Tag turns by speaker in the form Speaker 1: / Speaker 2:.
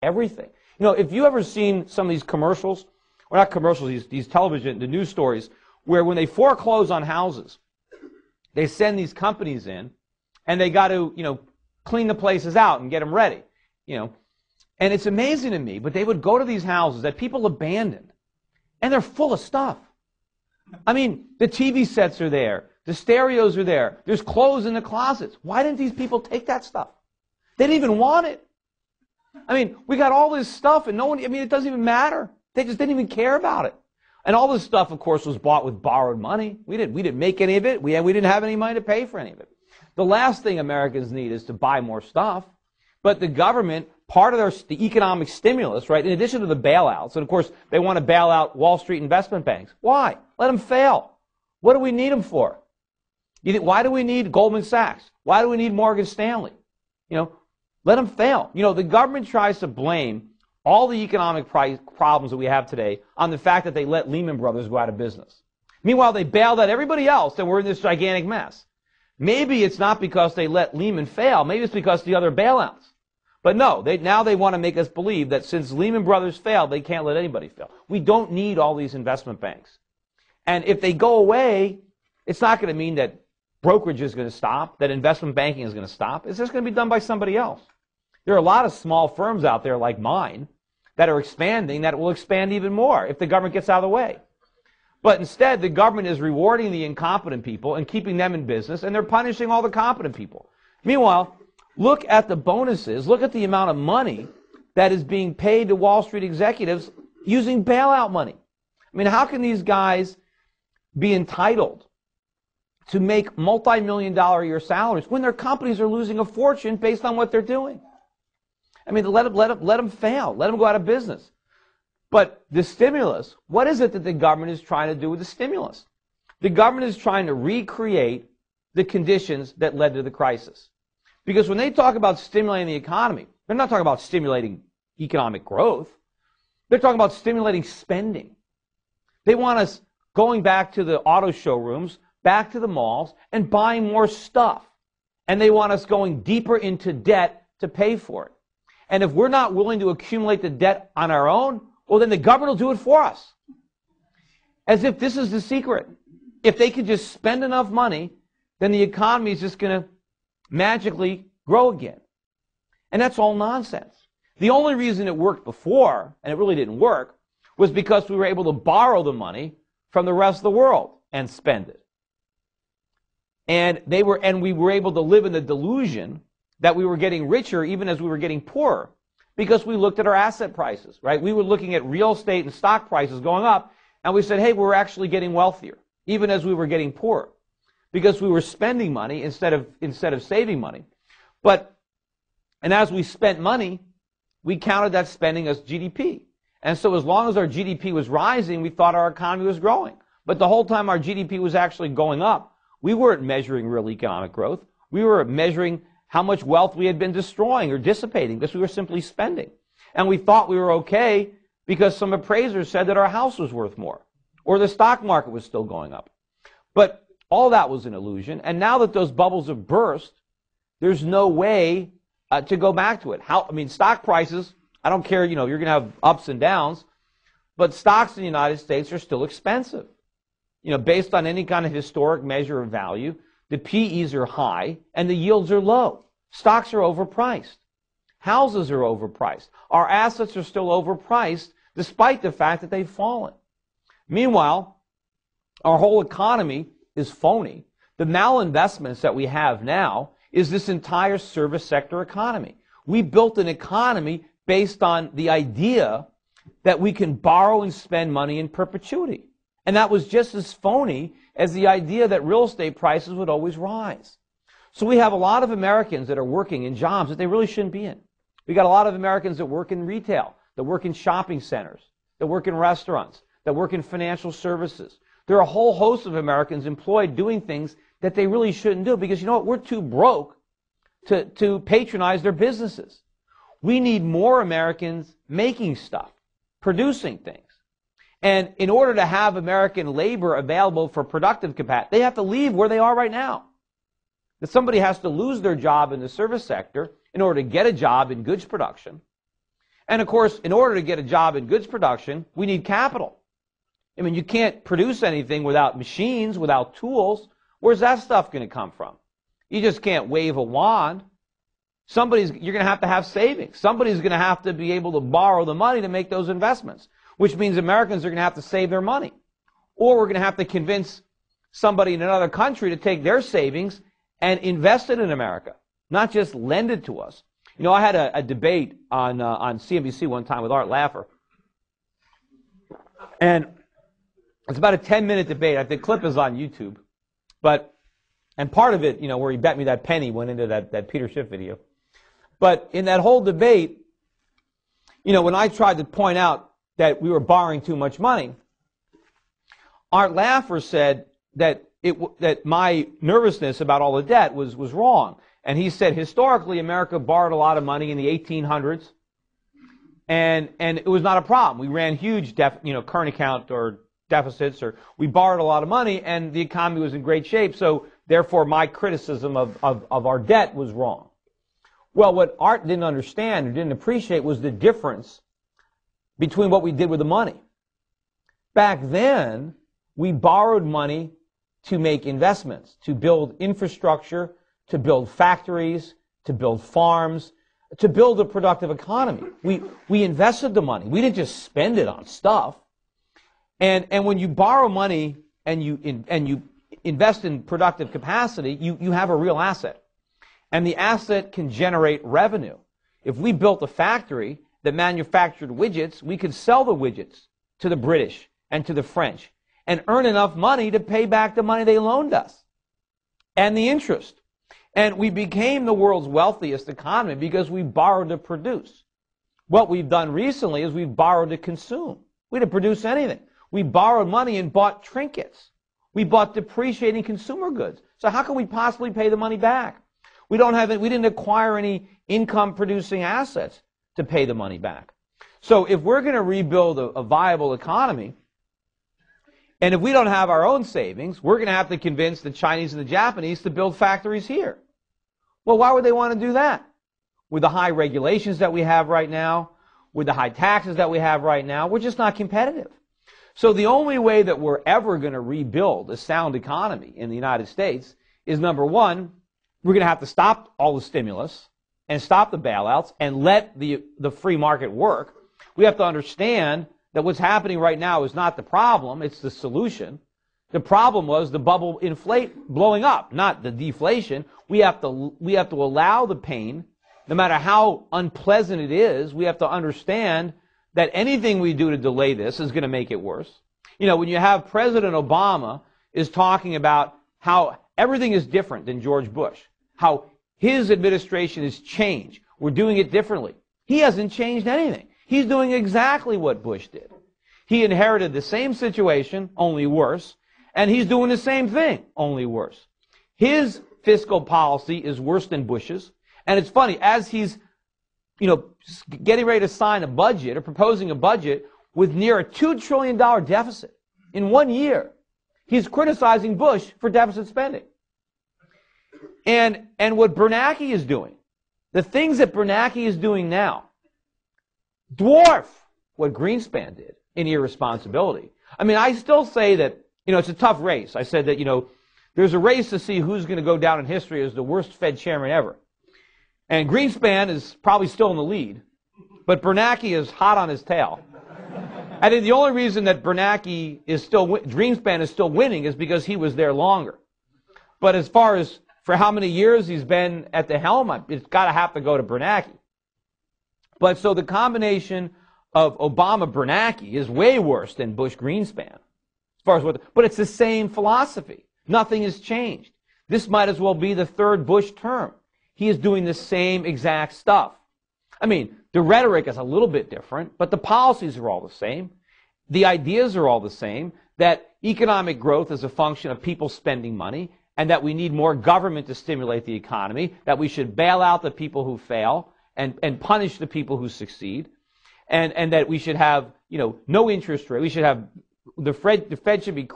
Speaker 1: everything. You know, if you ever seen some of these commercials, or not commercials, these television, the news stories, where when they foreclose on houses, they send these companies in, and they got to, you know, clean the places out and get them ready, you know. And it's amazing to me, but they would go to these houses that people abandoned, and they're full of stuff. I mean, the TV sets are there, the stereos are there, there's clothes in the closets. Why didn't these people take that stuff? They didn't even want it. I mean, we got all this stuff, and no one, I mean, it doesn't even matter. They just didn't even care about it. And all this stuff, of course, was bought with borrowed money. We didn't make any of it. We didn't have any money to pay for any of it. The last thing Americans need is to buy more stuff. But the government, part of the economic stimulus, right, in addition to the bailouts, and of course, they want to bail out Wall Street investment banks. Why? Let them fail. What do we need them for? Why do we need Goldman Sachs? Why do we need Morgan Stanley? You know, let them fail. You know, the government tries to blame all the economic problems that we have today on the fact that they let Lehman Brothers go out of business. Meanwhile, they bailed out everybody else, and we're in this gigantic mess. Maybe it's not because they let Lehman fail. Maybe it's because of the other bailouts. But no, now they want to make us believe that since Lehman Brothers failed, they can't let anybody fail. We don't need all these investment banks. And if they go away, it's not going to mean that brokerage is going to stop, that investment banking is going to stop. It's just going to be done by somebody else. There are a lot of small firms out there like mine that are expanding, that will expand even more if the government gets out of the way. But instead, the government is rewarding the incompetent people and keeping them in business, and they're punishing all the competent people. Meanwhile, look at the bonuses, look at the amount of money that is being paid to Wall Street executives using bailout money. I mean, how can these guys be entitled to make multi-million-dollar a year salaries when their companies are losing a fortune based on what they're doing? I mean, let them fail. Let them go out of business. But the stimulus, what is it that the government is trying to do with the stimulus? The government is trying to recreate the conditions that led to the crisis. Because when they talk about stimulating the economy, they're not talking about stimulating economic growth. They're talking about stimulating spending. They want us going back to the auto showrooms, back to the malls, and buying more stuff. And they want us going deeper into debt to pay for it. And if we're not willing to accumulate the debt on our own, well, then the government will do it for us. As if this is the secret. If they could just spend enough money, then the economy is just going to magically grow again. And that's all nonsense. The only reason it worked before, and it really didn't work, was because we were able to borrow the money from the rest of the world and spend it. And we were able to live in the delusion that we were getting richer even as we were getting poorer, because we looked at our asset prices, right? We were looking at real estate and stock prices going up, and we said, hey, we're actually getting wealthier, even as we were getting poorer, because we were spending money instead of saving money. And as we spent money, we counted that spending as GDP. And so as long as our GDP was rising, we thought our economy was growing. But the whole time our GDP was actually going up, we weren't measuring real economic growth. We were measuring how much wealth we had been destroying or dissipating because we were simply spending. And we thought we were okay because some appraisers said that our house was worth more or the stock market was still going up. But all that was an illusion. And now that those bubbles have burst, there's no way to go back to it. Stock prices, I don't care, you're going to have ups and downs, but stocks in the United States are still expensive. Based on any kind of historic measure of value, the PEs are high and the yields are low. Stocks are overpriced. Houses are overpriced. Our assets are still overpriced despite the fact that they've fallen. Meanwhile, our whole economy is phony. The malinvestments that we have now is this entire service sector economy. We built an economy based on the idea that we can borrow and spend money in perpetuity. And that was just as phony as the idea that real estate prices would always rise. So we have a lot of Americans that are working in jobs that they really shouldn't be in. We got a lot of Americans that work in retail, that work in shopping centers, that work in restaurants, that work in financial services. There are a whole host of Americans employed doing things that they really shouldn't do because, we're too broke to patronize their businesses. We need more Americans making stuff, producing things. And in order to have American labor available for productive capacity, they have to leave where they are right now. That somebody has to lose their job in the service sector in order to get a job in goods production. And of course, in order to get a job in goods production, we need capital. I mean, you can't produce anything without machines, without tools. Where's that stuff going to come from? You just can't wave a wand. You're going to have savings. Somebody's going to have to be able to borrow the money to make those investments, which means Americans are going to have to save their money. Or we're going to have to convince somebody in another country to take their savings and invest it in America, not just lend it to us. You know, I had a debate on CNBC one time with Art Laffer, and it's about a 10-minute debate. I think the clip is on YouTube, and part of it, you know, where he bet me that penny went into that Peter Schiff video. But in that whole debate, you know, when I tried to point out that we were borrowing too much money, Art Laffer said that my nervousness about all the debt was wrong. And he said historically America borrowed a lot of money in the 1800s, and it was not a problem. We ran huge current account or deficits, or we borrowed a lot of money, and the economy was in great shape. So therefore, my criticism of our debt was wrong. Well, what Art didn't understand or didn't appreciate was the difference between what we did with the money. Back then, we borrowed money to make investments, to build infrastructure, to build factories, to build farms, to build a productive economy. We invested the money. We didn't just spend it on stuff. And when you borrow money and you invest in productive capacity, you have a real asset. And the asset can generate revenue. If we built a factory that manufactured widgets, we could sell the widgets to the British and to the French and earn enough money to pay back the money they loaned us and the interest. And we became the world's wealthiest economy because we borrowed to produce. What we've done recently is we've borrowed to consume. We didn't produce anything. We borrowed money and bought trinkets. We bought depreciating consumer goods. So how can we possibly pay the money back? We didn't acquire any income-producing assets to pay the money back. So if we're going to rebuild a viable economy, and if we don't have our own savings, we're going to have to convince the Chinese and the Japanese to build factories here. Well, why would they want to do that? With the high regulations that we have right now, with the high taxes that we have right now, we're just not competitive. So the only way that we're ever going to rebuild a sound economy in the United States is, number one, we're going to have to stop all the stimulus and stop the bailouts and let the free market work. We have to understand that what's happening right now is not the problem, it's the solution. The problem was the bubble blowing up, not the deflation. We have to allow the pain, no matter how unpleasant it is. We have to understand that anything we do to delay this is going to make it worse. You know, when you have President Obama is talking about how everything is different than George Bush, how his administration has changed. We're doing it differently. He hasn't changed anything. He's doing exactly what Bush did. He inherited the same situation, only worse, and he's doing the same thing, only worse. His fiscal policy is worse than Bush's, and it's funny, as he's, you know, getting ready to sign a budget or proposing a budget with near a $2 trillion deficit in 1 year, he's criticizing Bush for deficit spending. And what Bernanke is doing, the things that Bernanke is doing now, dwarf what Greenspan did in irresponsibility. I mean, I still say that, you know, it's a tough race. I said that, you know, there's a race to see who's going to go down in history as the worst Fed chairman ever. And Greenspan is probably still in the lead, but Bernanke is hot on his tail. I think the only reason that Greenspan is still winning is because he was there longer. But as far as for how many years he's been at the helm, it's got to have to go to Bernanke. But so the combination of Obama-Bernanke is way worse than Bush-Greenspan. As far as but it's the same philosophy. Nothing has changed. This might as well be the third Bush term. He is doing the same exact stuff. I mean, the rhetoric is a little bit different, but the policies are all the same. The ideas are all the same, that economic growth is a function of people spending money, and that we need more government to stimulate the economy, that we should bail out the people who fail and punish the people who succeed, and that we should have, you know, no interest rate. We should have, the Fed should be